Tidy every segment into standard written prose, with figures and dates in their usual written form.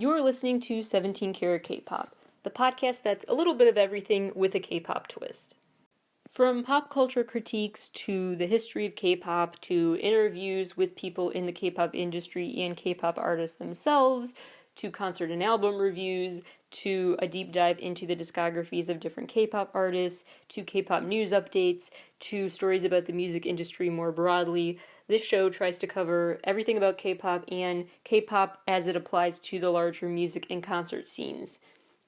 You're listening to 17 Carat K-Pop, the podcast that's a little bit of everything with a K-pop twist. From pop culture critiques to the history of K-pop to interviews with people in the K-pop industry and K-pop artists themselves, to concert and album reviews, to a deep dive into the discographies of different K-pop artists, to K-pop news updates, to stories about the music industry more broadly. This show tries to cover everything about K-pop and K-pop as it applies to the larger music and concert scenes.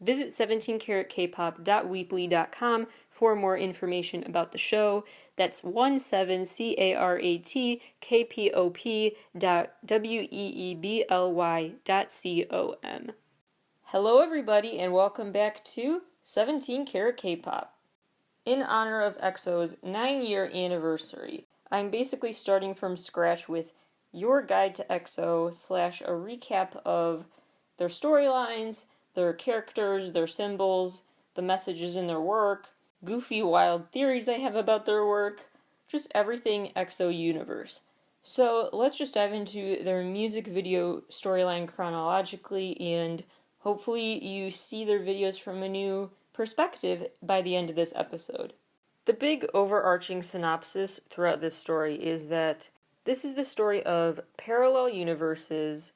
Visit 17caratkpop.weebly.com for more information about the show. That's 17caratkpop.weebly.com. Hello everybody and welcome back to 17 Carat K-Pop. In honor of EXO's 9-year anniversary, I'm basically starting from scratch with your guide to EXO / a recap of their storylines, their characters, their symbols, the messages in their work, goofy wild theories I have about their work, just everything EXO universe. So let's just dive into their music video storyline chronologically, and hopefully you see their videos from a new perspective by the end of this episode. The big overarching synopsis throughout this story is that this is the story of parallel universes,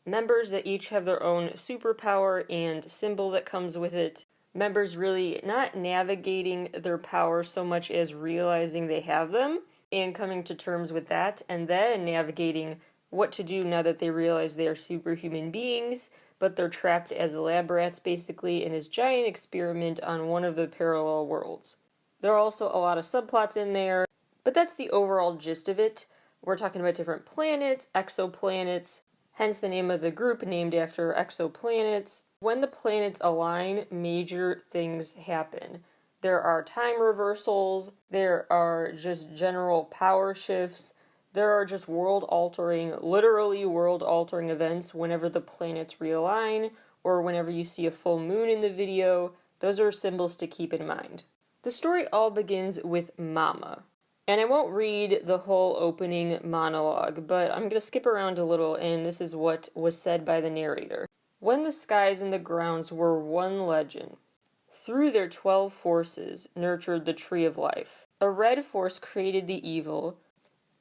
members that each have their own superpower and symbol that comes with it, members really not navigating their power so much as realizing they have them and coming to terms with that, and then navigating what to do now that they realize they are superhuman beings, but they're trapped as lab rats basically in this giant experiment on one of the parallel worlds. There are also a lot of subplots in there, but that's the overall gist of it. We're talking about different planets, exoplanets, hence the name of the group named after exoplanets. When the planets align, major things happen. There are time reversals, there are just general power shifts, there are just literally world-altering events whenever the planets realign, or whenever you see a full moon in the video. Those are symbols to keep in mind. The story all begins with Mama. And I won't read the whole opening monologue, but I'm going to skip around a little, and this is what was said by the narrator. When the skies and the grounds were one legend, through their 12 forces nurtured the tree of life. A red force created the evil.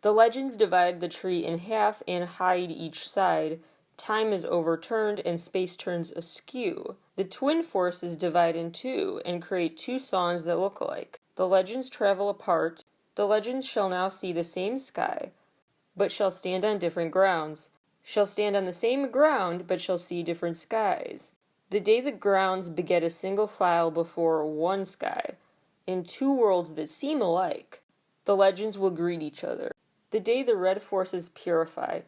The legends divide the tree in half and hide each side. Time is overturned and space turns askew. The twin forces divide in two and create two songs that look alike. The legends travel apart. The legends shall now see the same sky, but shall stand on different grounds. Shall stand on the same ground, but shall see different skies. The day the grounds beget a single file before one sky, in two worlds that seem alike, the legends will greet each other. The day the red forces purify,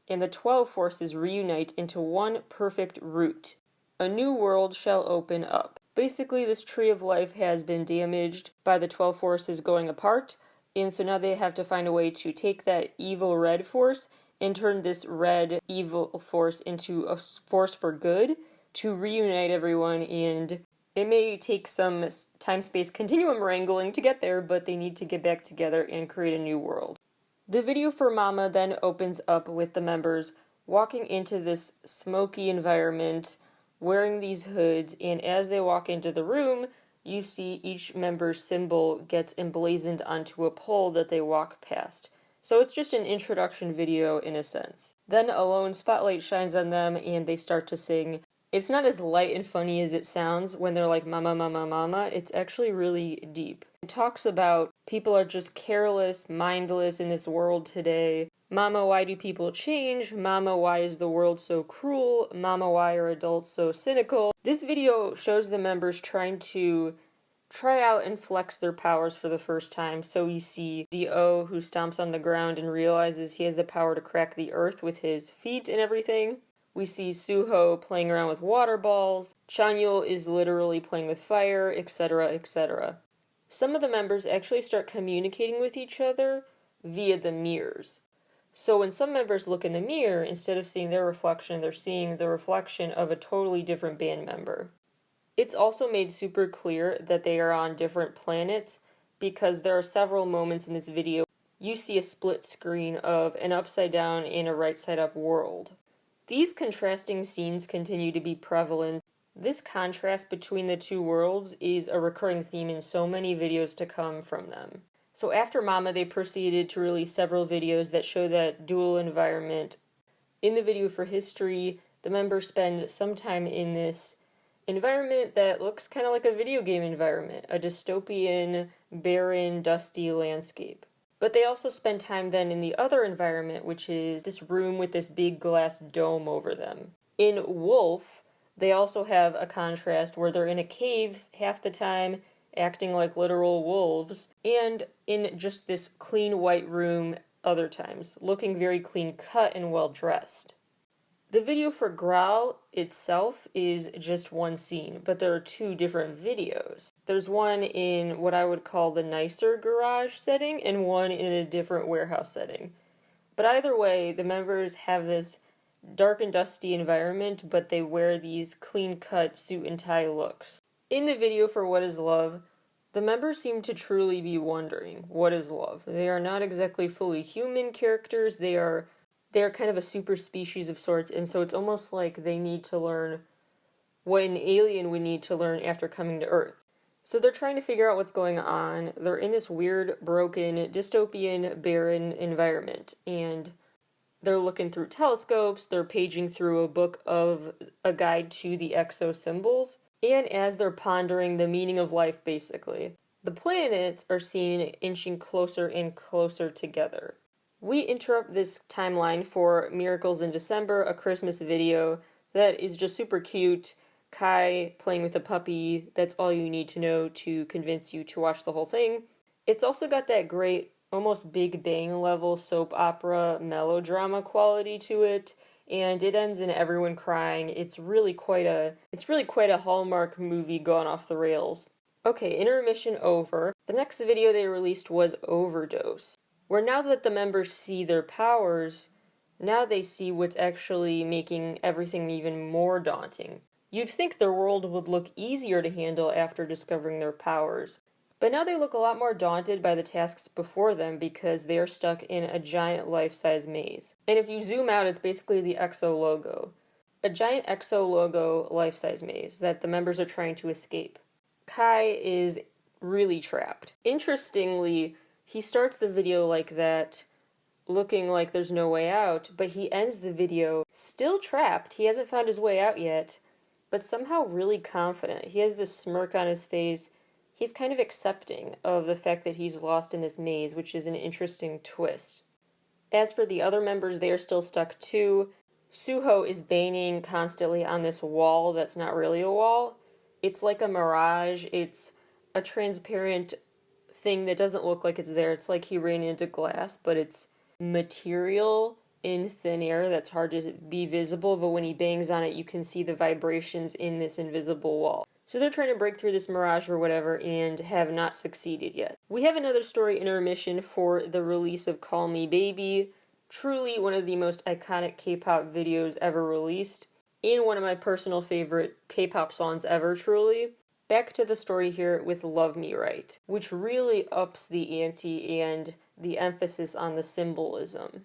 and the 12 forces reunite into one perfect root, a new world shall open up. Basically, this tree of life has been damaged by the 12 forces going apart, and so now they have to find a way to take that evil red force and turn this red evil force into a force for good to reunite everyone, and it may take some time-space continuum wrangling to get there, but they need to get back together and create a new world. The video for Mama then opens up with the members walking into this smoky environment, wearing these hoods, and as they walk into the room, you see each member's symbol gets emblazoned onto a pole that they walk past. So it's just an introduction video in a sense. Then a lone spotlight shines on them and they start to sing. It's not as light and funny as it sounds when they're like mama, mama, mama. It's actually really deep. It talks about people are just careless, mindless in this world today. Mama, why do people change? Mama, why is the world so cruel? Mama, why are adults so cynical? This video shows the members trying to try out and flex their powers for the first time. So we see D.O. who stomps on the ground and realizes he has the power to crack the earth with his feet and everything. We see Suho playing around with water balls. Chanyeol is literally playing with fire, etc., etc. Some of the members actually start communicating with each other via the mirrors. So when some members look in the mirror, instead of seeing their reflection, they're seeing the reflection of a totally different band member. It's also made super clear that they are on different planets because there are several moments in this video you see a split screen of an upside down and a right side up world. These contrasting scenes continue to be prevalent. This contrast between the two worlds is a recurring theme in so many videos to come from them. So after Mama, they proceeded to release several videos that show that dual environment. In the video for History, the members spend some time in this environment that looks kind of like a video game environment, a dystopian, barren, dusty landscape. But they also spend time then in the other environment, which is this room with this big glass dome over them. In Wolf, they also have a contrast where they're in a cave half the time, acting like literal wolves, and in just this clean white room other times, looking very clean cut and well dressed. The video for Growl itself is just one scene, but there are two different videos. There's one in what I would call the nicer garage setting and one in a different warehouse setting. But either way, the members have this dark and dusty environment, but they wear these clean-cut suit and tie looks. In the video for What is Love, the members seem to truly be wondering, what is love? They are not exactly fully human characters, they are kind of a super species of sorts, and so it's almost like they need to learn what an alien would need to learn after coming to Earth. So they're trying to figure out what's going on. They're in this weird, broken, dystopian, barren environment, and they're looking through telescopes, they're paging through a book of a guide to the exo symbols, and as they're pondering the meaning of life, basically, the planets are seen inching closer and closer together. We interrupt this timeline for Miracles in December, a Christmas video that is just super cute. Kai playing with a puppy, that's all you need to know to convince you to watch the whole thing. It's also got that great, almost Big Bang level soap opera melodrama quality to it, and it ends in everyone crying. It's really quite a Hallmark movie gone off the rails. Okay, intermission over. The next video they released was Overdose, where now that the members see their powers, now they see what's actually making everything even more daunting. You'd think their world would look easier to handle after discovering their powers, but now they look a lot more daunted by the tasks before them because they are stuck in a giant life-size maze. And if you zoom out, it's basically the EXO logo. A giant EXO logo life-size maze that the members are trying to escape. Kai is really trapped. Interestingly, he starts the video like that, looking like there's no way out, but he ends the video still trapped. He hasn't found his way out yet, but somehow really confident. He has this smirk on his face. He's kind of accepting of the fact that he's lost in this maze, which is an interesting twist. As for the other members, they are still stuck too. Suho is banging constantly on this wall that's not really a wall. It's like a mirage. It's a transparent thing that doesn't look like it's there. It's like he ran into glass, but it's material in thin air that's hard to be visible, but when he bangs on it, you can see the vibrations in this invisible wall. So they're trying to break through this mirage or whatever and have not succeeded yet. We have another story intermission for the release of Call Me Baby, truly one of the most iconic K-pop videos ever released, and one of my personal favorite K-pop songs ever, truly. Back to the story here with Love Me Right, which really ups the ante and the emphasis on the symbolism.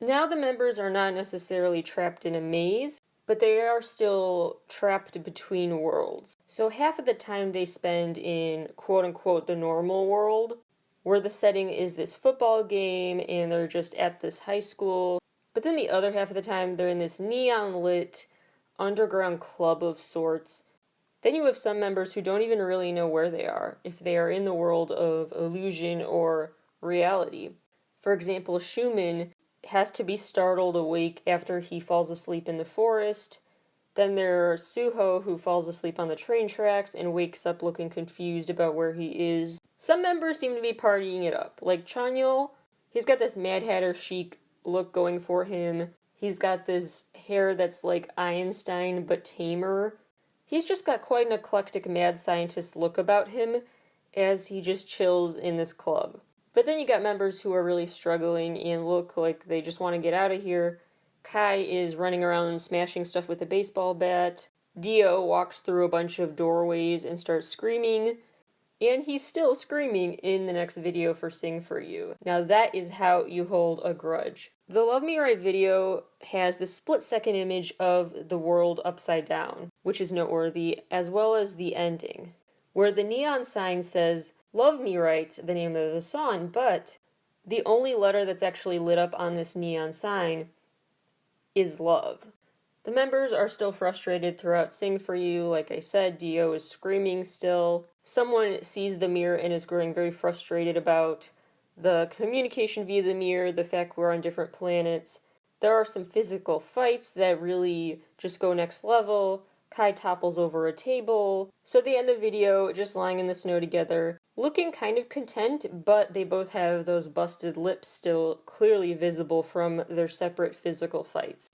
Now the members are not necessarily trapped in a maze, but they are still trapped between worlds. So half of the time they spend in quote-unquote the normal world, where the setting is this football game and they're just at this high school. But then the other half of the time they're in this neon-lit underground club of sorts. Then you have some members who don't even really know where they are, if they are in the world of illusion or reality. For example, Schumann has to be startled awake after he falls asleep in the forest. Then there's Suho, who falls asleep on the train tracks and wakes up looking confused about where he is. Some members seem to be partying it up, like Chanyeol. He's got this Mad Hatter chic look going for him. He's got this hair that's like Einstein but tamer. He's just got quite an eclectic mad scientist look about him as he just chills in this club. But then you got members who are really struggling and look like they just want to get out of here. Kai is running around smashing stuff with a baseball bat. Dio walks through a bunch of doorways and starts screaming. And he's still screaming in the next video for Sing For You. Now that is how you hold a grudge. The Love Me Right video has the split-second image of the world upside down, which is noteworthy, as well as the ending, where the neon sign says, Love Me Right, the name of the song, but the only letter that's actually lit up on this neon sign is love. The members are still frustrated throughout Sing For You. Like I said, Dio is screaming still. Someone sees the mirror and is growing very frustrated about the communication via the mirror, the fact we're on different planets. There are some physical fights that really just go next level. Kai topples over a table. So they end the video just lying in the snow together, looking kind of content, but they both have those busted lips still clearly visible from their separate physical fights.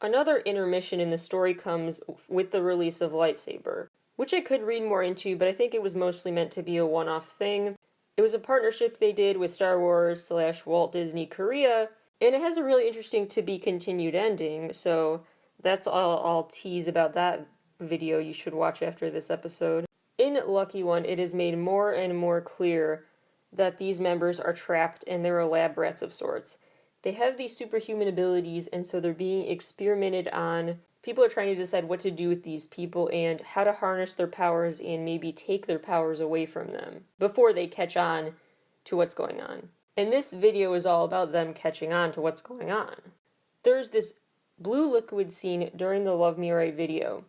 Another intermission in the story comes with the release of Lightsaber, which I could read more into, but I think it was mostly meant to be a one-off thing. It was a partnership they did with Star Wars / Walt Disney Korea, and it has a really interesting to-be-continued ending, so that's all I'll tease about that video you should watch after this episode. In Lucky One, it is made more and more clear that these members are trapped and they're lab rats of sorts. They have these superhuman abilities, and so they're being experimented on. People are trying to decide what to do with these people and how to harness their powers and maybe take their powers away from them before they catch on to what's going on. And this video is all about them catching on to what's going on. There's this blue liquid scene during the Love Me Right video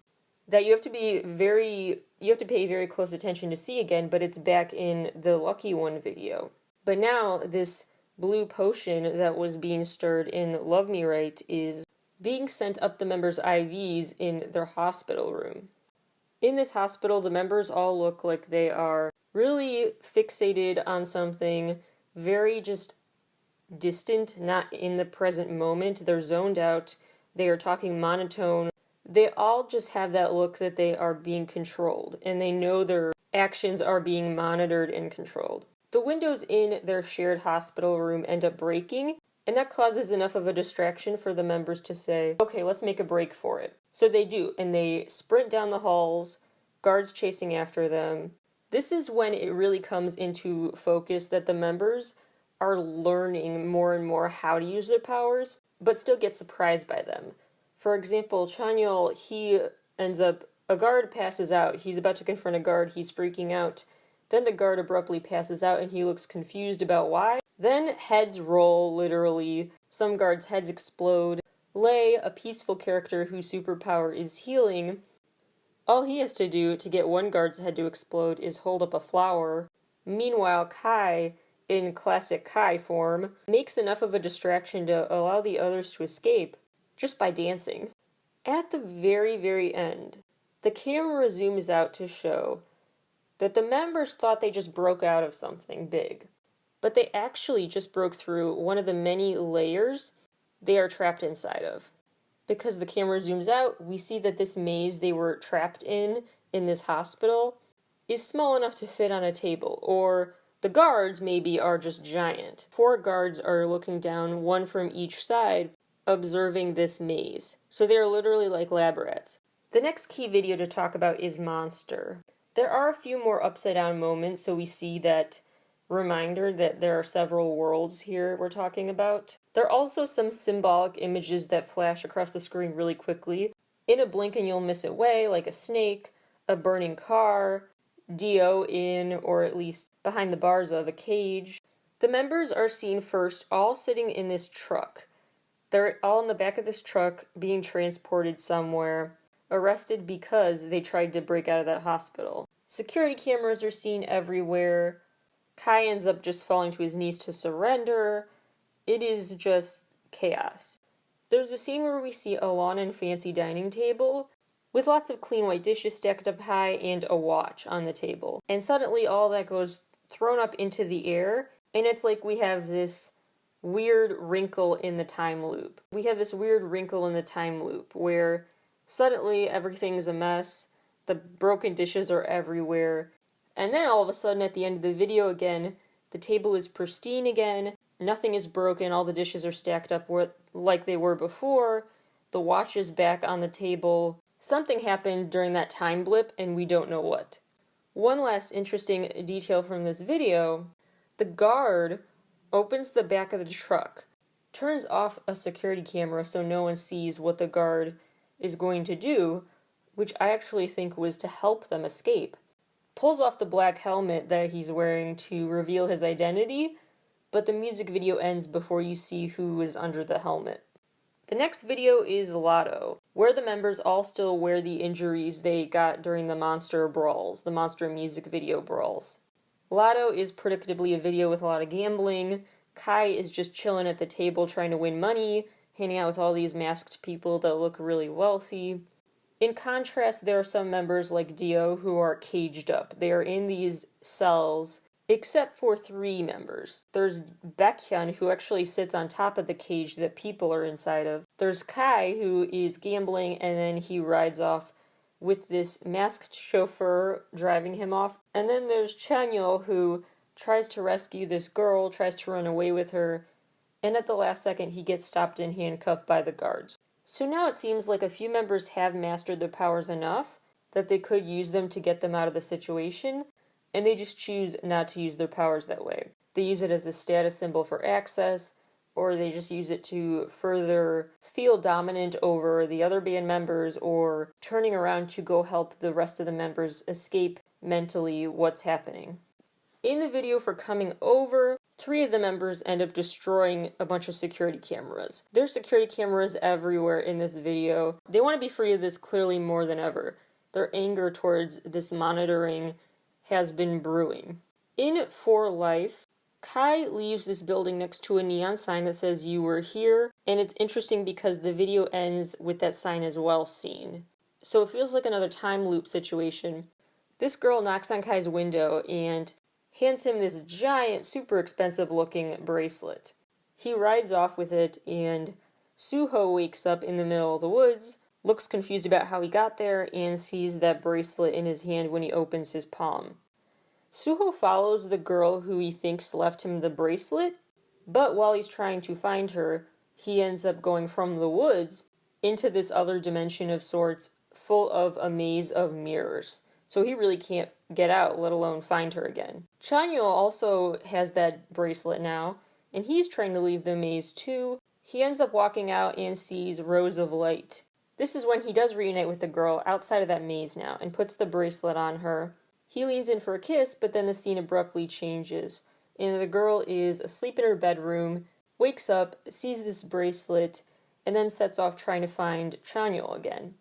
that you have to pay very close attention to see again, but it's back in the Lucky One video. But now this blue potion that was being stirred in Love Me Right is being sent up the members' IVs in their hospital room. In this hospital, the members all look like they are really fixated on something, very just distant, not in the present moment. They're zoned out, they are talking monotone. They all just have that look that they are being controlled, and they know their actions are being monitored and controlled. The windows in their shared hospital room end up breaking, and that causes enough of a distraction for the members to say, okay, let's make a break for it. So they do, and they sprint down the halls, guards chasing after them. This is when it really comes into focus that the members are learning more and more how to use their powers, but still get surprised by them. For example, Chanyeol, a guard passes out, he's about to confront a guard, he's freaking out. Then the guard abruptly passes out and he looks confused about why. Then heads roll, literally. Some guards' heads explode. Lei, a peaceful character whose superpower is healing, all he has to do to get one guard's head to explode is hold up a flower. Meanwhile, Kai, in classic Kai form, makes enough of a distraction to allow the others to escape just by dancing. At the very, very end, the camera zooms out to show that the members thought they just broke out of something big, but they actually just broke through one of the many layers they are trapped inside of. Because the camera zooms out, we see that this maze they were trapped in this hospital is small enough to fit on a table, or the guards maybe are just giant. 4 guards are looking down, one from each side, observing this maze. So they are literally like lab rats. The next key video to talk about is Monster. There are a few more upside down moments, so we see that reminder that there are several worlds here we're talking about. There are also some symbolic images that flash across the screen really quickly. In a blink and you'll miss it way, like a snake, a burning car, Dio in, or at least behind the bars of, a cage. The members are seen first all sitting in this truck. They're all in the back of this truck being transported somewhere, arrested because they tried to break out of that hospital. Security cameras are seen everywhere. Kai ends up just falling to his knees to surrender. It is just chaos. There's a scene where we see a lawn and fancy dining table with lots of clean white dishes stacked up high and a watch on the table. And suddenly all that goes thrown up into the air, and it's like we have this weird wrinkle in the time loop. We have this weird wrinkle in the time loop where suddenly everything's a mess, the broken dishes are everywhere, and then all of a sudden at the end of the video again, the table is pristine again, nothing is broken, all the dishes are stacked up like they were before, the watch is back on the table. Something happened during that time blip and we don't know what. One last interesting detail from this video, the guard opens the back of the truck, turns off a security camera so no one sees what the guard is going to do, which I actually think was to help them escape, pulls off the black helmet that he's wearing to reveal his identity, but the music video ends before you see who is under the helmet. The next video is Lotto, where the members all still wear the injuries they got during the Monster Brawls, the Monster music video brawls. Lotto is predictably a video with a lot of gambling. Kai is just chilling at the table trying to win money, hanging out with all these masked people that look really wealthy. In contrast, there are some members like Dio who are caged up. They are in these cells, except for 3 members. There's Baekhyun, who actually sits on top of the cage that people are inside of. There's Kai, who is gambling, and then he rides off with this masked chauffeur driving him off. And then there's Chanyeol, who tries to rescue this girl, tries to run away with her, and at the last second he gets stopped and handcuffed by the guards. So now it seems like a few members have mastered their powers enough that they could use them to get them out of the situation, and they just choose not to use their powers that way. They use it as a status symbol for access, or they just use it to further feel dominant over the other band members, or turning around to go help the rest of the members escape mentally what's happening. In the video for Coming Over, 3 of the members end up destroying a bunch of security cameras. There's security cameras everywhere in this video. They want to be free of this clearly more than ever. Their anger towards this monitoring has been brewing. In For Life, Kai leaves this building next to a neon sign that says "You Were Here," and it's interesting because the video ends with that sign as well seen. So it feels like another time loop situation. This girl knocks on Kai's window and hands him this giant, super expensive looking bracelet. He rides off with it, and Suho wakes up in the middle of the woods, looks confused about how he got there, and sees that bracelet in his hand when he opens his palm. Suho follows the girl who he thinks left him the bracelet, but while he's trying to find her, he ends up going from the woods into this other dimension of sorts, full of a maze of mirrors. So he really can't get out, let alone find her again. Chanyeol also has that bracelet now, and he's trying to leave the maze too. He ends up walking out and sees Rose of Light. This is when he does reunite with the girl outside of that maze now, and puts the bracelet on her. He leans in for a kiss, but then the scene abruptly changes, and the girl is asleep in her bedroom, wakes up, sees this bracelet, and then sets off trying to find Chanyeol again.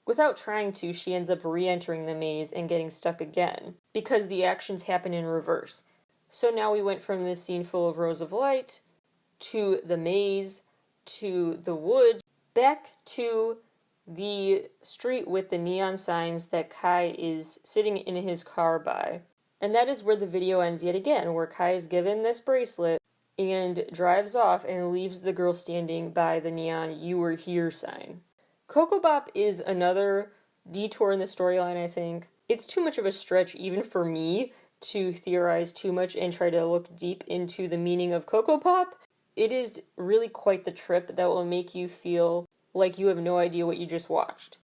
Without trying to, she ends up re-entering the maze and getting stuck again, because the actions happen in reverse. So now we went from this scene full of Rose of Light, to the maze, to the woods, back to the street with the neon signs that Kai is sitting in his car by. And that is where the video ends yet again, where Kai is given this bracelet and drives off and leaves the girl standing by the neon "You Were Here" sign. Coco Bop is another detour in the storyline, I think. It's too much of a stretch even for me to theorize too much and try to look deep into the meaning of Coco Pop. It is really quite the trip that will make you feel like you have no idea what you just watched.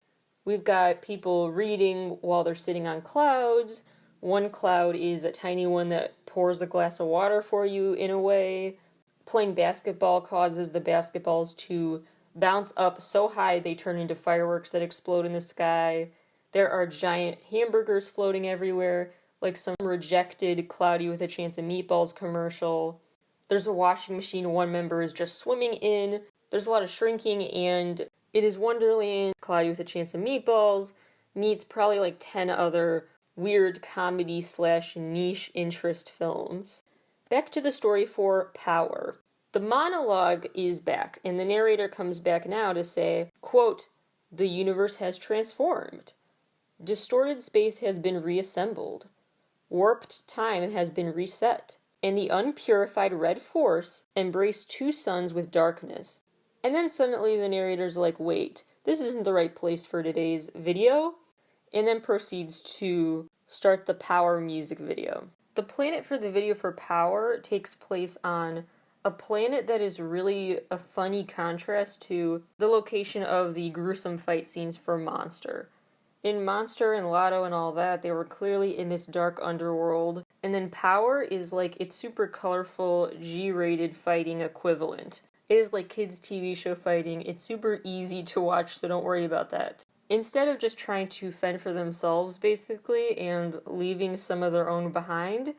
We've got people reading while they're sitting on clouds. One cloud is a tiny one that pours a glass of water for you in a way. Playing basketball causes the basketballs to bounce up so high they turn into fireworks that explode in the sky. There are giant hamburgers floating everywhere, like some rejected Cloudy with a Chance of Meatballs commercial. There's a washing machine one member is just swimming in. There's a lot of shrinking, and it is Wonderland. Cloudy with a Chance of Meatballs meets probably like 10 other weird comedy / niche interest films. Back to the story for Power. The monologue is back, and the narrator comes back now to say, quote, "The universe has transformed. Distorted space has been reassembled. Warped time has been reset. And the unpurified red force embraced 2 suns with darkness." And then suddenly the narrator's like, wait, this isn't the right place for today's video, and then proceeds to start the Power music video. The planet for the video for Power takes place on a planet that is really a funny contrast to the location of the gruesome fight scenes for Monster. In Monster and Lotto and all that, they were clearly in this dark underworld. And then Power is like its super colorful, G-rated fighting equivalent. It is like kids' TV show fighting. It's super easy to watch, so don't worry about that. Instead of just trying to fend for themselves, basically, and leaving some of their own behind,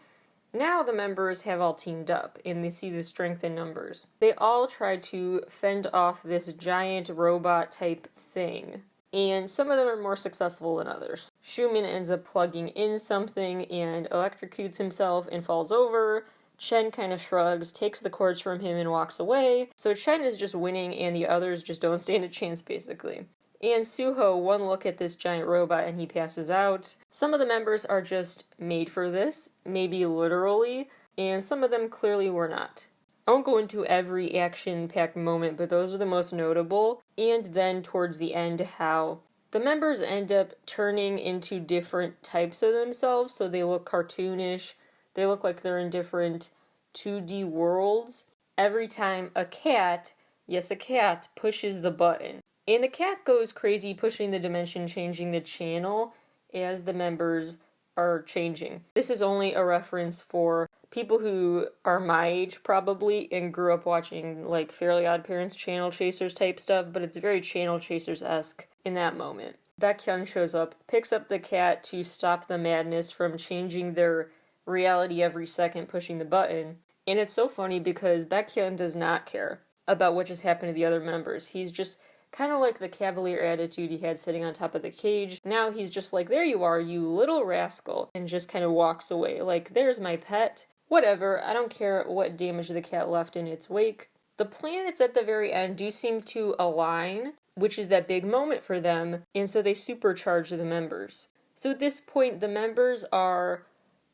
now the members have all teamed up, and they see the strength in numbers. They all try to fend off this giant robot-type thing, and some of them are more successful than others. Schumann ends up plugging in something and electrocutes himself and falls over. Chen kind of shrugs, takes the cords from him, and walks away. So Chen is just winning, and the others just don't stand a chance, basically. And Suho, one look at this giant robot and he passes out. Some of the members are just made for this, maybe literally, and some of them clearly were not. I won't go into every action-packed moment, but those are the most notable. And then towards the end, how the members end up turning into different types of themselves, so they look cartoonish, they look like they're in different 2D worlds. Every time a cat, yes, a cat, pushes the button. And the cat goes crazy pushing the dimension, changing the channel as the members are changing. This is only a reference for people who are my age probably and grew up watching like Fairly Odd Parents, Channel Chasers type stuff, but it's very Channel Chasers-esque in that moment. Baekhyun shows up, picks up the cat to stop the madness from changing their reality every second pushing the button. And it's so funny because Baekhyun does not care about what just happened to the other members. He's just kind of like the cavalier attitude he had sitting on top of the cage. Now he's just like, there you are, you little rascal, and just kind of walks away. Like, there's my pet. Whatever, I don't care what damage the cat left in its wake. The planets at the very end do seem to align, which is that big moment for them, and so they supercharge the members. So at this point, the members are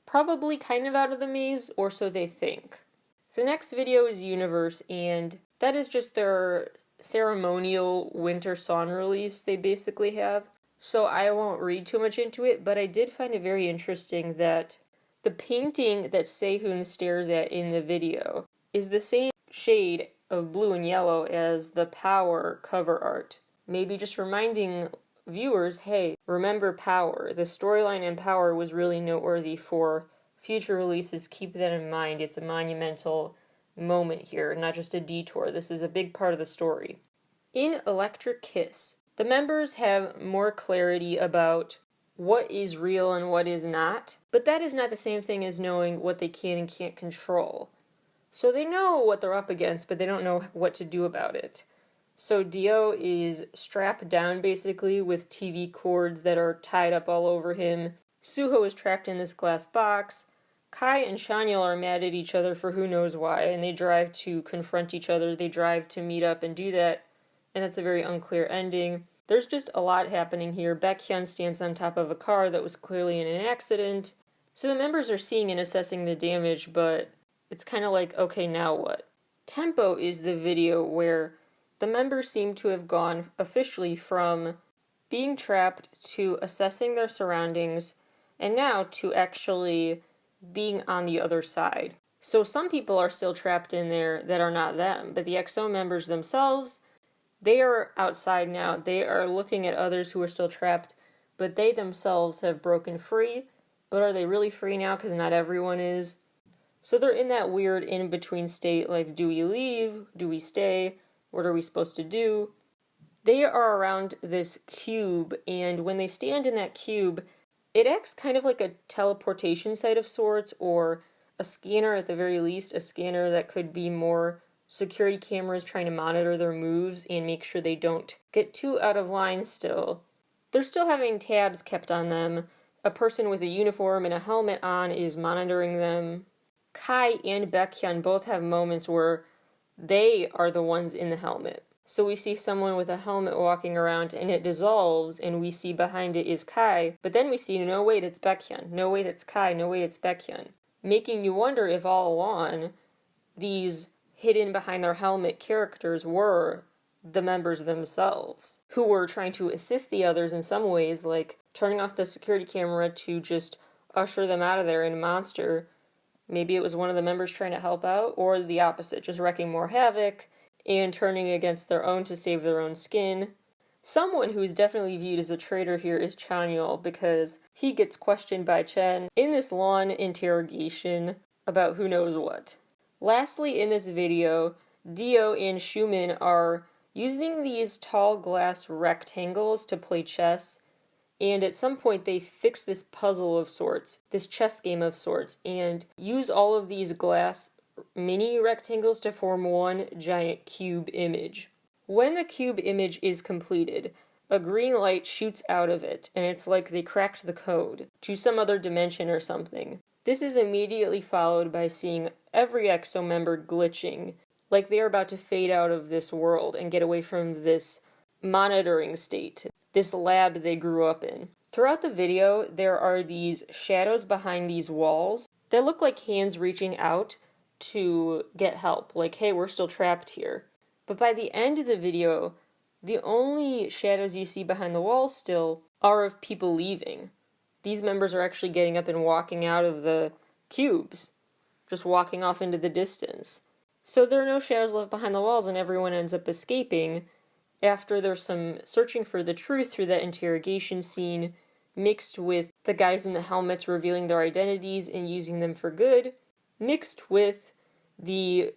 probably kind of out of the maze, or so they think. The next video is Universe, and that is just their ceremonial winter song release they basically have. So I won't read too much into it, but I did find it very interesting that the painting that Sehun stares at in the video is the same shade of blue and yellow as the Power cover art. Maybe just reminding viewers, hey, remember Power. The storyline in Power was really noteworthy for future releases. Keep that in mind. It's a monumental moment here, not just a detour. This is a big part of the story. In Electric Kiss, the members have more clarity about what is real and what is not, but that is not the same thing as knowing what they can and can't control. So they know what they're up against, but they don't know what to do about it. So Dio is strapped down basically with TV cords that are tied up all over him. Suho is trapped in this glass box. Kai and Shanyul are mad at each other for who knows why, and they drive to confront each other. They drive to meet up and do that, and it's a very unclear ending. There's just a lot happening here. Baekhyun stands on top of a car that was clearly in an accident. So the members are seeing and assessing the damage, but it's kind of like, okay, now what? Tempo is the video where the members seem to have gone officially from being trapped to assessing their surroundings, and now to actually being on the other side. So some people are still trapped in there that are not them, but the EXO members themselves, they are outside now. They are looking at others who are still trapped, but they themselves have broken free. But are they really free now? Because not everyone is. So they're in that weird in-between state, like, do we leave? Do we stay? What are we supposed to do? They are around this cube, and when they stand in that cube, it acts kind of like a teleportation site of sorts, or a scanner at the very least, a scanner that could be more security cameras trying to monitor their moves and make sure they don't get too out of line still. They're still having tabs kept on them. A person with a uniform and a helmet on is monitoring them. Kai and Baekhyun both have moments where they are the ones in the helmet. So we see someone with a helmet walking around and it dissolves and we see behind it is Kai, but then we see, no wait, it's Baekhyun. No wait, it's Kai. No wait, it's Baekhyun. Making you wonder if all along these hidden behind their helmet characters were the members themselves, who were trying to assist the others in some ways, like turning off the security camera to just usher them out of there in Monster. Maybe it was one of the members trying to help out, or the opposite, just wreaking more havoc and turning against their own to save their own skin. Someone who is definitely viewed as a traitor here is Chanyeol, because he gets questioned by Chen in this long interrogation about who knows what. Lastly, in this video, Dio and Schumann are using these tall glass rectangles to play chess, and at some point they fix this puzzle of sorts, this chess game of sorts, and use all of these glass mini rectangles to form one giant cube image. When the cube image is completed, a green light shoots out of it, and it's like they cracked the code to some other dimension or something. This is immediately followed by seeing every EXO member glitching, like they are about to fade out of this world and get away from this monitoring state, this lab they grew up in. Throughout the video, there are these shadows behind these walls that look like hands reaching out to get help, like, hey, we're still trapped here. But by the end of the video, the only shadows you see behind the walls still are of people leaving. These members are actually getting up and walking out of the cubes, just walking off into the distance. So there are no shadows left behind the walls, and everyone ends up escaping after there's some searching for the truth through that interrogation scene, mixed with the guys in the helmets revealing their identities and using them for good, mixed with the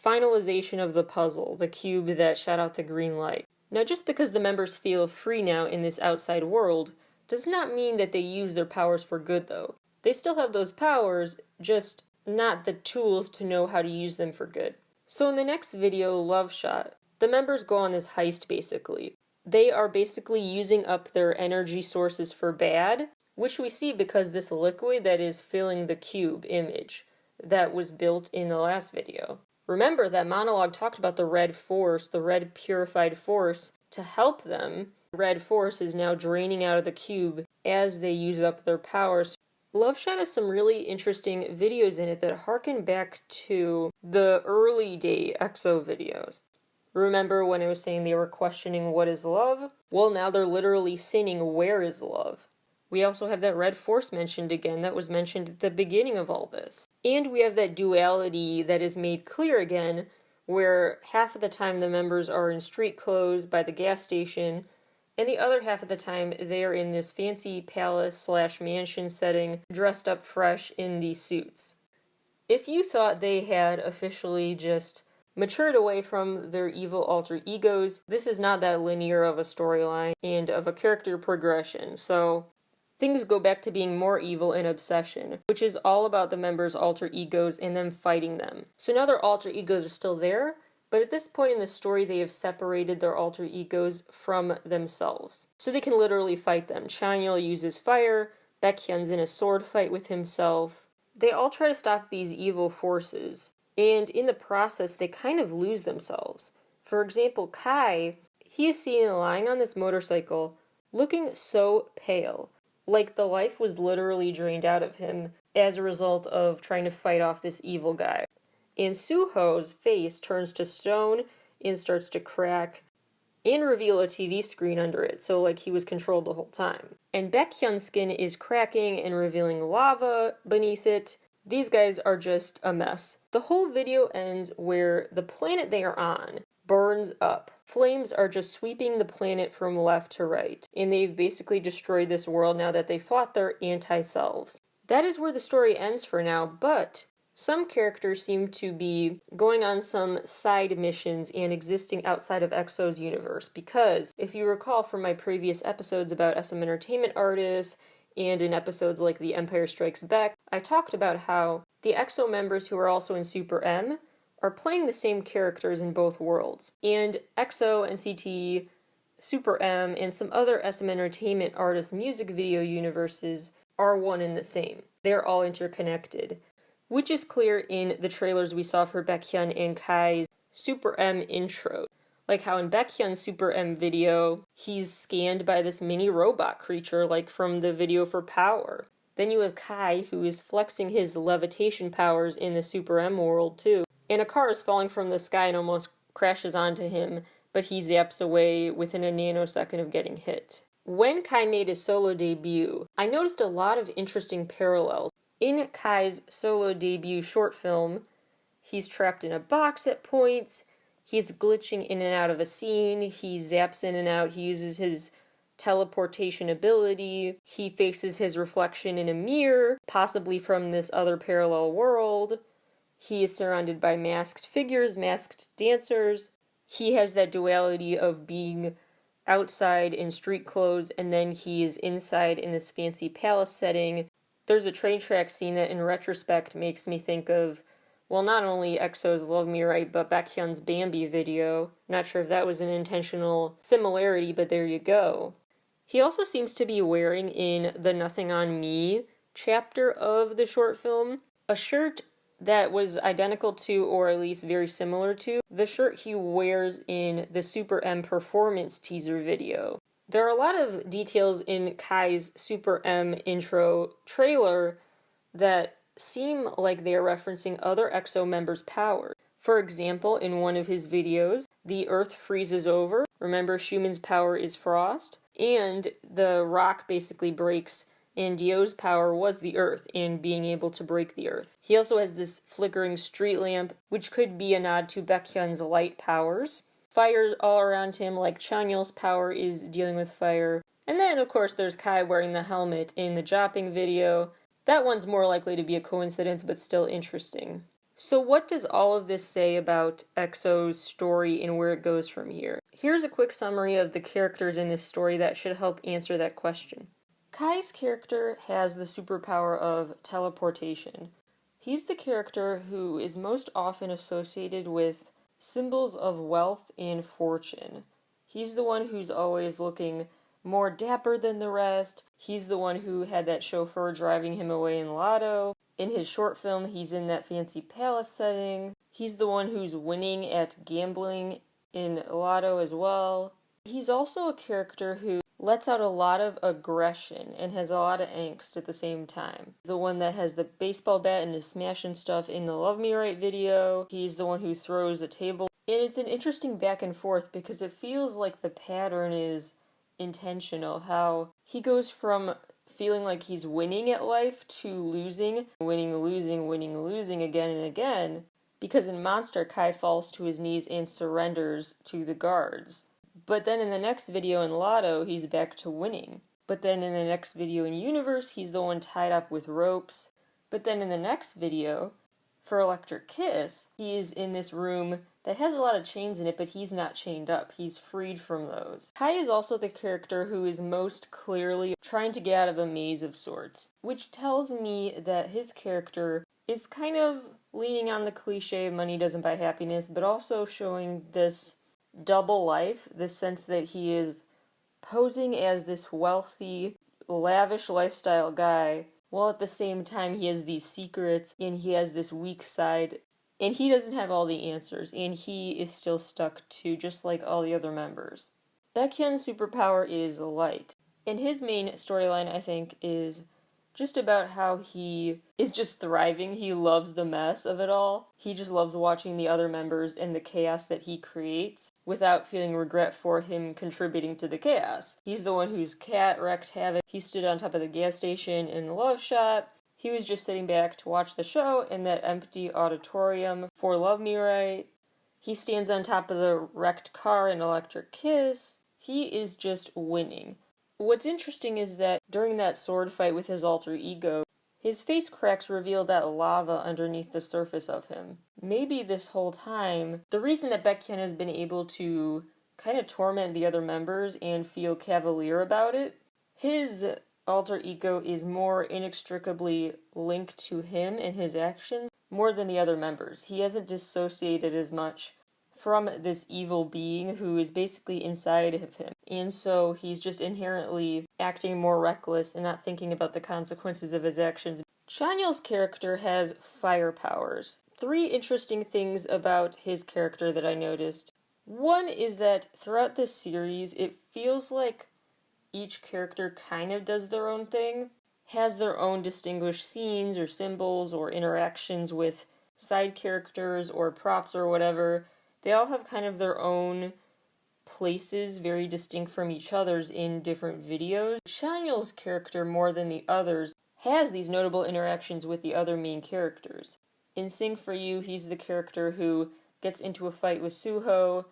finalization of the puzzle, the cube that shot out the green light. Now, just because the members feel free now in this outside world does not mean that they use their powers for good, though. They still have those powers, just not the tools to know how to use them for good. So in the next video, Love Shot, the members go on this heist, basically. They are basically using up their energy sources for bad, which we see because this liquid that is filling the cube image that was built in the last video. Remember, that monologue talked about the red force, the red purified force, to help them. Red force is now draining out of the cube as they use up their powers. Love Shot has some really interesting videos in it that harken back to the early day EXO videos. Remember when I was saying they were questioning what is love? Well, now they're literally saying where is love? We also have that red force mentioned again that was mentioned at the beginning of all this. And we have that duality that is made clear again, where half of the time the members are in street clothes by the gas station, and the other half of the time they are in this fancy palace/mansion setting, dressed up fresh in these suits. If you thought they had officially just matured away from their evil alter egos, this is not that linear of a storyline and of a character progression, so things go back to being more evil and obsession, which is all about the members' alter egos and them fighting them. So now their alter egos are still there, but at this point in the story they have separated their alter egos from themselves. So they can literally fight them. Chanyeol uses fire, Baekhyun's in a sword fight with himself. They all try to stop these evil forces, and in the process they kind of lose themselves. For example, Kai, he is seen lying on this motorcycle, looking so pale, like the life was literally drained out of him as a result of trying to fight off this evil guy. And Suho's face turns to stone and starts to crack and reveal a TV screen under it, so like he was controlled the whole time. And Baekhyun's skin is cracking and revealing lava beneath it. These guys are just a mess. The whole video ends where the planet they are on burns up. Flames are just sweeping the planet from left to right, and they've basically destroyed this world now that they fought their anti-selves. That is where the story ends for now, but some characters seem to be going on some side missions and existing outside of EXO's universe, because if you recall from my previous episodes about SM entertainment artists, and in episodes like The Empire Strikes Back, I talked about how the EXO members who are also in Super M are playing the same characters in both worlds. And EXO, NCT, Super M, and some other SM entertainment artists' music video universes are one and the same. They're all interconnected, which is clear in the trailers we saw for Baekhyun and Kai's Super M intro. Like how in Baekhyun's Super M video, he's scanned by this mini robot creature like from the video for Power. Then you have Kai, who is flexing his levitation powers in the Super M world too. And a car is falling from the sky and almost crashes onto him, but he zaps away within a nanosecond of getting hit. When Kai made his solo debut, I noticed a lot of interesting parallels. In Kai's solo debut short film, he's trapped in a box at points, He's glitching in and out of a scene, he zaps in and out, he uses his teleportation ability, he faces his reflection in a mirror, possibly from this other parallel world. He is surrounded by masked figures, masked dancers. He has that duality of being outside in street clothes and then he is inside in this fancy palace setting. There's a train track scene that in retrospect makes me think of, well, not only EXO's Love Me Right, but Baekhyun's Bambi video. Not sure if that was an intentional similarity, but there you go. He also seems to be wearing in the Nothing on Me chapter of the short film a shirt that was identical to, or at least very similar to, the shirt he wears in the Super M performance teaser video. There are a lot of details in Kai's Super M intro trailer that seem like they are referencing other EXO members' powers. For example, in one of his videos, the earth freezes over. Remember, Schumann's power is frost, and the rock basically breaks, and Dio's power was the earth and being able to break the earth. He also has this flickering street lamp, which could be a nod to Baekhyun's light powers. Fire all around him, like Chanyeol's power is dealing with fire. And then, of course, there's Kai wearing the helmet in the Jopping video. That one's more likely to be a coincidence, but still interesting. So what does all of this say about EXO's story and where it goes from here? Here's a quick summary of the characters in this story that should help answer that question. Kai's character has the superpower of teleportation. He's the character who is most often associated with symbols of wealth and fortune. He's the one who's always looking more dapper than the rest. He's the one who had that chauffeur driving him away in Lotto. In his short film, he's in that fancy palace setting. He's the one who's winning at gambling in Lotto as well. He's also a character who lets out a lot of aggression and has a lot of angst at the same time. The one that has the baseball bat and is smashing stuff in the Love Me Right video. He's the one who throws a table. And it's an interesting back and forth because it feels like the pattern is intentional. How he goes from feeling like he's winning at life to losing, winning, losing again and again. Because in Monster, Kai falls to his knees and surrenders to the guards. But then in the next video in Lotto, he's back to winning. But then in the next video in Universe, he's the one tied up with ropes. But then in the next video, for Electric Kiss, he's in this room that has a lot of chains in it, but he's not chained up. He's freed from those. Kai is also the character who is most clearly trying to get out of a maze of sorts, which tells me that his character is kind of leaning on the cliche money doesn't buy happiness, but also showing this double life, the sense that he is posing as this wealthy, lavish lifestyle guy, while at the same time he has these secrets and he has this weak side, and he doesn't have all the answers, and he is still stuck too, just like all the other members. Baekhyun's superpower is light, and his main storyline, I think, is just about how he is just thriving. He loves the mess of it all. He just loves watching the other members and the chaos that he creates without feeling regret for him contributing to the chaos. He's the one whose cat wreaked havoc. He stood on top of the gas station in the Love Shot. He was just sitting back to watch the show in that empty auditorium for Love Me Right. He stands on top of the wrecked car in Electric Kiss. He is just winning. What's interesting is that during that sword fight with his alter ego, his face cracks reveal that lava underneath the surface of him. Maybe this whole time, the reason that Baekhyun has been able to kind of torment the other members and feel cavalier about it, his alter ego is more inextricably linked to him and his actions more than the other members. He hasn't dissociated as much from this evil being who is basically inside of him. And so he's just inherently acting more reckless and not thinking about the consequences of his actions. Chanyeol's character has fire powers. 3 interesting things about his character that I noticed. One is that throughout this series, it feels like each character kind of does their own thing, has their own distinguished scenes or symbols or interactions with side characters or props or whatever. They all have kind of their own places, very distinct from each other's in different videos. Chanyeol's character, more than the others, has these notable interactions with the other main characters. In Sing For You, he's the character who gets into a fight with Suho,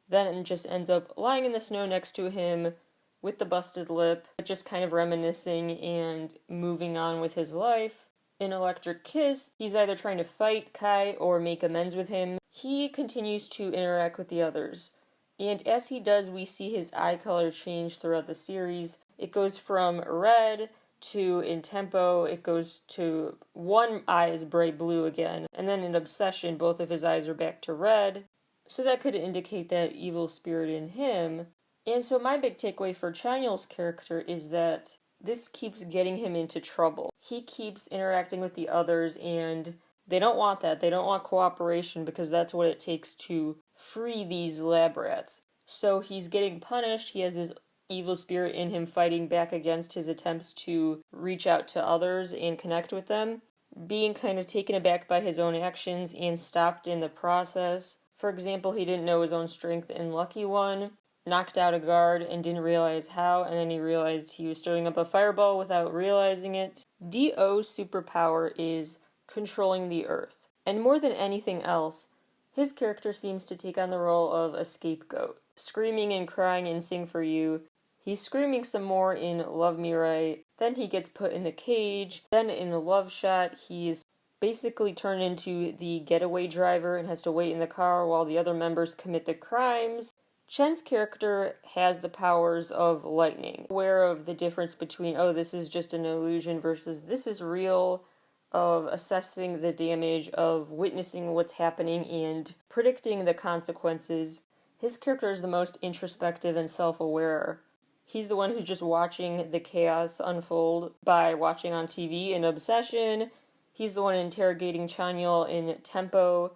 then just ends up lying in the snow next to him with the busted lip, just kind of reminiscing and moving on with his life. In Electric Kiss, he's either trying to fight Kai or make amends with him. He continues to interact with the others. And as he does, we see his eye color change throughout the series. It goes from red to, in Tempo, it goes to one eye is bright blue again. And then in Obsession, both of his eyes are back to red. So that could indicate that evil spirit in him. And so my big takeaway for Chanyeol's character is that this keeps getting him into trouble. He keeps interacting with the others, and they don't want that. They don't want cooperation because that's what it takes to free these lab rats. So he's getting punished. He has this evil spirit in him fighting back against his attempts to reach out to others and connect with them, being kind of taken aback by his own actions and stopped in the process. For example, he didn't know his own strength in Lucky One, knocked out a guard and didn't realize how, and then he realized he was stirring up a fireball without realizing it. D.O.'s superpower is controlling the earth. And more than anything else, his character seems to take on the role of a scapegoat. Screaming and crying in Sing For You. He's screaming some more in Love Me Right. Then he gets put in the cage. Then in Love Shot, he's basically turned into the getaway driver and has to wait in the car while the other members commit the crimes. Chen's character has the powers of lightning, aware of the difference between, oh, this is just an illusion versus this is real, of assessing the damage, of witnessing what's happening and predicting the consequences. His character is the most introspective and self-aware. He's the one who's just watching the chaos unfold by watching on TV in Obsession. He's the one interrogating Chanyeol in Tempo,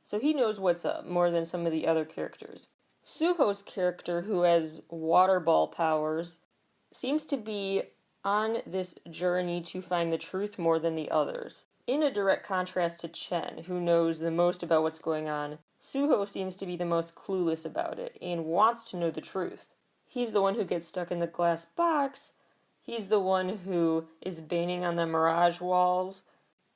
so he knows what's up more than some of the other characters. Suho's character, who has water ball powers, seems to be on this journey to find the truth more than the others. In a direct contrast to Chen, who knows the most about what's going on, Suho seems to be the most clueless about it and wants to know the truth. He's the one who gets stuck in the glass box. He's the one who is banging on the mirage walls.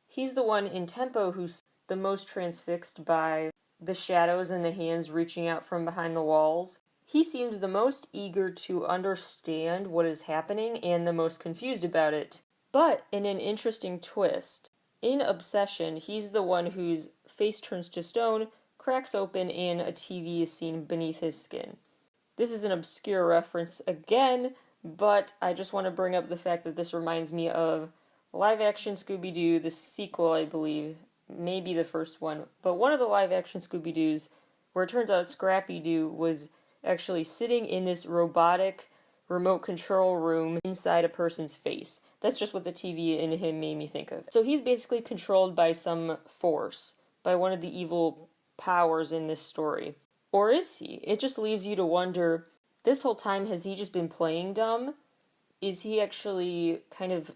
He's the one in Tempo who's the most transfixed by the shadows and the hands reaching out from behind the walls. He seems the most eager to understand what is happening and the most confused about it. But in an interesting twist, in Obsession, he's the one whose face turns to stone, cracks open, and a TV is seen beneath his skin. This is an obscure reference again, but I just want to bring up the fact that this reminds me of live-action Scooby-Doo, the sequel, I believe, maybe the first one, but one of the live-action Scooby-Doos, where it turns out Scrappy-Doo was actually sitting in this robotic remote control room inside a person's face. That's just what the TV in him made me think of. So he's basically controlled by some force, by one of the evil powers in this story. Or is he? It just leaves you to wonder, this whole time, has he just been playing dumb? Is he actually kind of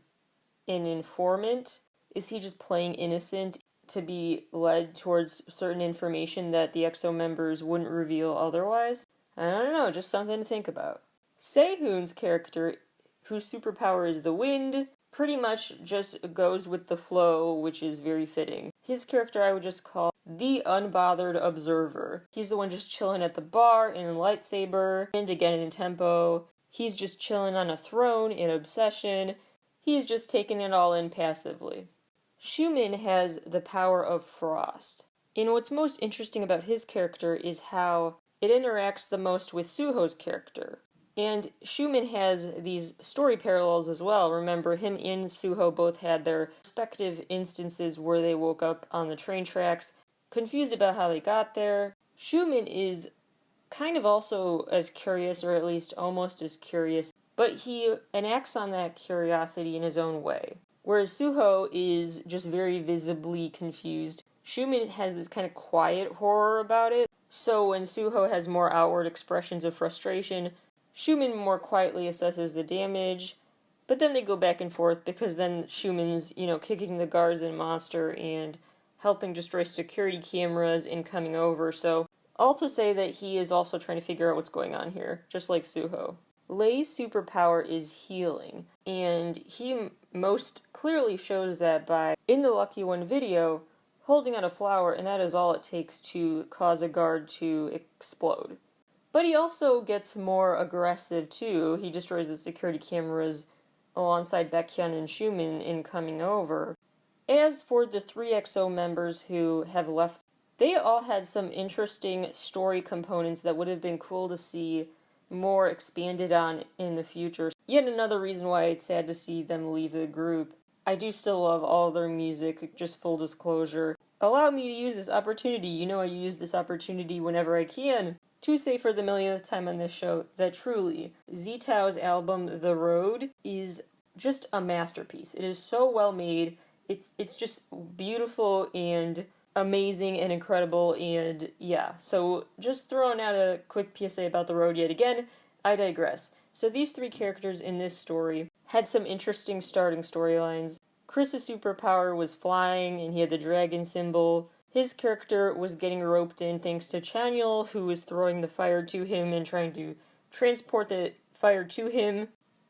an informant? Is he just playing innocent to be led towards certain information that the EXO members wouldn't reveal otherwise? I don't know, just something to think about. Sehun's character, whose superpower is the wind, pretty much just goes with the flow, which is very fitting. His character I would just call the unbothered observer. He's the one just chilling at the bar in Lightsaber, and again in Tempo. He's just chilling on a throne in Obsession. He's just taking it all in passively. Xiumin has the power of frost. And what's most interesting about his character is how it interacts the most with Suho's character. And Xiumin has these story parallels as well. Remember, him and Suho both had their respective instances where they woke up on the train tracks, confused about how they got there. Xiumin is kind of also as curious, or at least almost as curious, but he enacts on that curiosity in his own way. Whereas Suho is just very visibly confused. Xiumin has this kind of quiet horror about it. So when Suho has more outward expressions of frustration, Xiumin more quietly assesses the damage, but then they go back and forth because then Xiumin's, kicking the guards in Monster and helping destroy security cameras and coming over, so all to say that he is also trying to figure out what's going on here, just like Suho. Lei's superpower is healing, and he most clearly shows that by, in the Lucky One video, holding out a flower, and that is all it takes to cause a guard to explode. But he also gets more aggressive too. He destroys the security cameras alongside Baekhyun and Schumann in coming over. As for the 3XO members who have left, they all had some interesting story components that would have been cool to see more expanded on in the future. Yet another reason why it's sad to see them leave the group. I do still love all their music, just full disclosure. Allow me to use this opportunity, you know I use this opportunity whenever I can, to say for the millionth time on this show that truly, Z-Tao's album The Road is just a masterpiece. It is so well made, it's just beautiful and amazing and incredible, and yeah, so just throwing out a quick PSA about The Road yet again, I digress. So these three characters in this story had some interesting starting storylines. Chris's superpower was flying, and he had the dragon symbol. His character was getting roped in thanks to Chanyeol, who was throwing the fire to him and trying to transport the fire to him.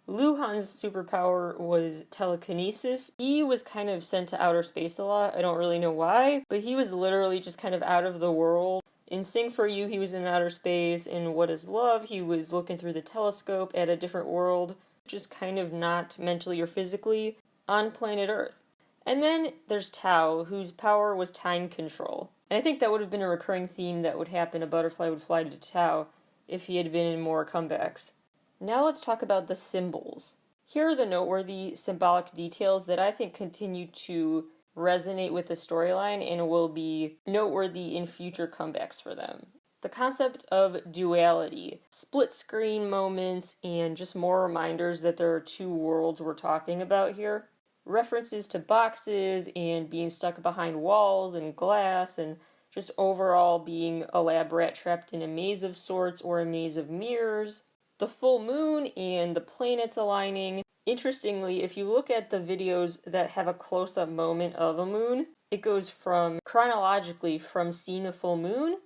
Luhan's superpower was telekinesis. He was kind of sent to outer space a lot. I don't really know why, but he was literally just kind of out of the world. In Sing For You, he was in outer space. In What Is Love, he was looking through the telescope at a different world, just kind of not mentally or physically on planet Earth. And then there's Tao, whose power was time control. And I think that would have been a recurring theme that would happen. A butterfly would fly to Tao if he had been in more comebacks. Now let's talk about the symbols. Here are the noteworthy symbolic details that I think continue to resonate with the storyline and will be noteworthy in future comebacks for them. The concept of duality, split screen moments, and just more reminders that there are two worlds we're talking about here. References to boxes and being stuck behind walls and glass and just overall being a lab rat trapped in a maze of sorts or a maze of mirrors. The full moon and the planets aligning. Interestingly, if you look at the videos that have a close-up moment of a moon, it goes from, chronologically, from seeing a full moon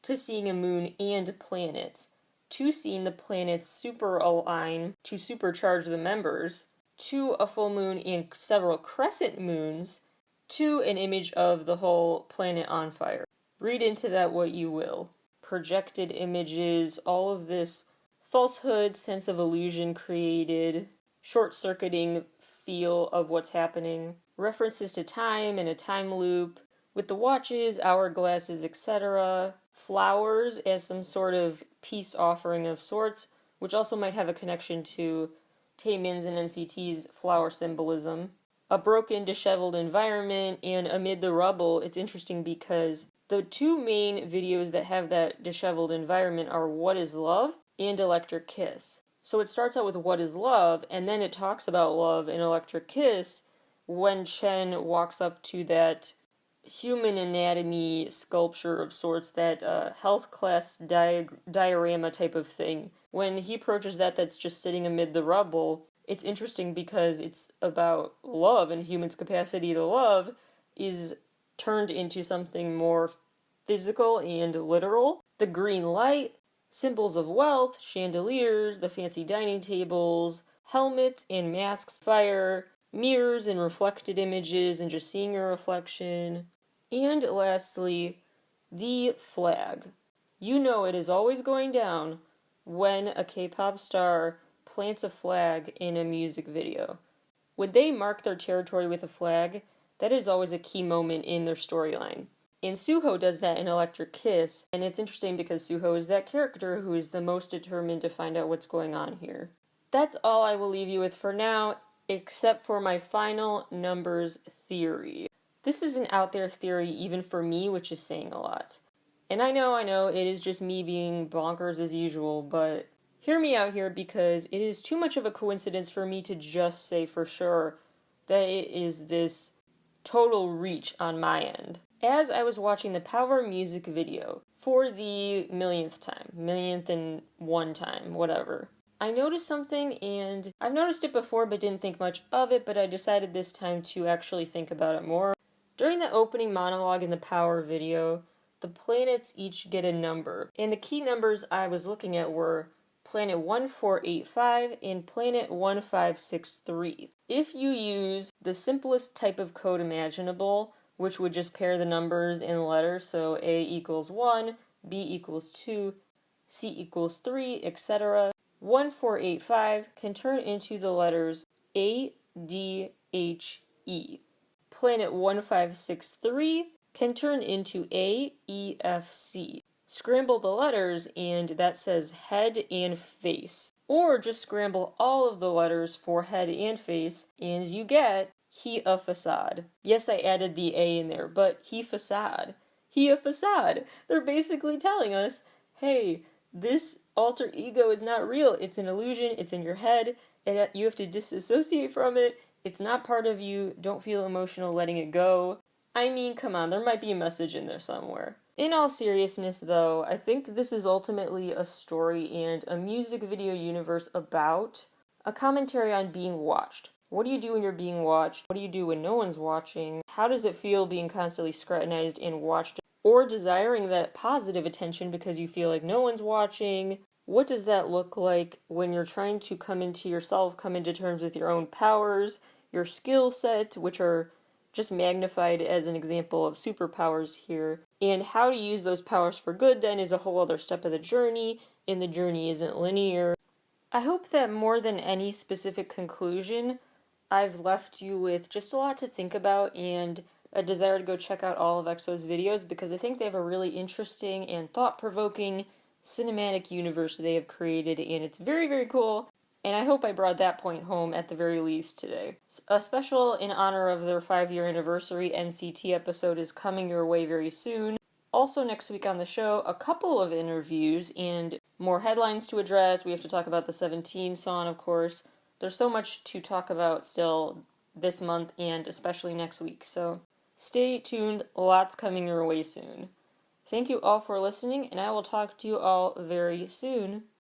to seeing a moon and planets, to seeing the planets super align to supercharge the members, to a full moon and several crescent moons, to an image of the whole planet on fire. Read into that what you will. Projected images, all of this falsehood, sense of illusion created, short-circuiting feel of what's happening, references to time and a time loop, with the watches, hourglasses, etc., flowers as some sort of peace offering of sorts, which also might have a connection to Taemin's and NCT's flower symbolism. A broken, disheveled environment, and amid the rubble, it's interesting because the two main videos that have that disheveled environment are What Is Love and Electric Kiss. So it starts out with What Is Love, and then it talks about love in Electric Kiss when Chen walks up to that human anatomy sculpture of sorts, that health class diorama type of thing. When he approaches that, that's just sitting amid the rubble, it's interesting because it's about love, and humans' capacity to love is turned into something more physical and literal. The green light, symbols of wealth, chandeliers, the fancy dining tables, helmets and masks, fire, mirrors and reflected images and just seeing your reflection. And lastly, the flag. You know it is always going down when a K-pop star plants a flag in a music video. When they mark their territory with a flag, that is always a key moment in their storyline. And Suho does that in Electric Kiss, and it's interesting because Suho is that character who is the most determined to find out what's going on here. That's all I will leave you with for now, except for my final numbers theory. This is an out there theory even for me, which is saying a lot. And I know, it is just me being bonkers as usual, but hear me out here because it is too much of a coincidence for me to just say for sure that it is this total reach on my end. As I was watching the Power music video for the millionth and one time, whatever, I noticed something, and I've noticed it before but didn't think much of it, but I decided this time to actually think about it more. During the opening monologue in the Power video, the planets each get a number, and the key numbers I was looking at were Planet 1485 and Planet 1563. If you use the simplest type of code imaginable, which would just pair the numbers in the letters, so A equals 1, B equals 2, C equals 3, etc. 1485 can turn into the letters A, D, H, E. Planet 1563 can turn into A, E, F, C. Scramble the letters and that says head and face. Or just scramble all of the letters for head and face and you get he a facade. Yes, I added the A in there, but he facade. He a facade. They're basically telling us, hey, this alter ego is not real. It's an illusion. It's in your head. You have to disassociate from it. It's not part of you. Don't feel emotional letting it go. I mean, come on, there might be a message in there somewhere. In all seriousness, though, I think this is ultimately a story and a music video universe about a commentary on being watched. What do you do when you're being watched? What do you do when no one's watching? How does it feel being constantly scrutinized and watched? Or desiring that positive attention because you feel like no one's watching? What does that look like when you're trying to come into yourself, come into terms with your own powers, your skill set, which are just magnified as an example of superpowers here, and how to use those powers for good then is a whole other step of the journey, and the journey isn't linear. I hope that more than any specific conclusion, I've left you with just a lot to think about and a desire to go check out all of EXO's videos because I think they have a really interesting and thought-provoking cinematic universe they have created, and it's very, very cool. And I hope I brought that point home at the very least today. A special in honor of their 5-year anniversary NCT episode is coming your way very soon. Also next week on the show, a couple of interviews and more headlines to address. We have to talk about the 17 song, of course. There's so much to talk about still this month and especially next week. So stay tuned, lots coming your way soon. Thank you all for listening, and I will talk to you all very soon.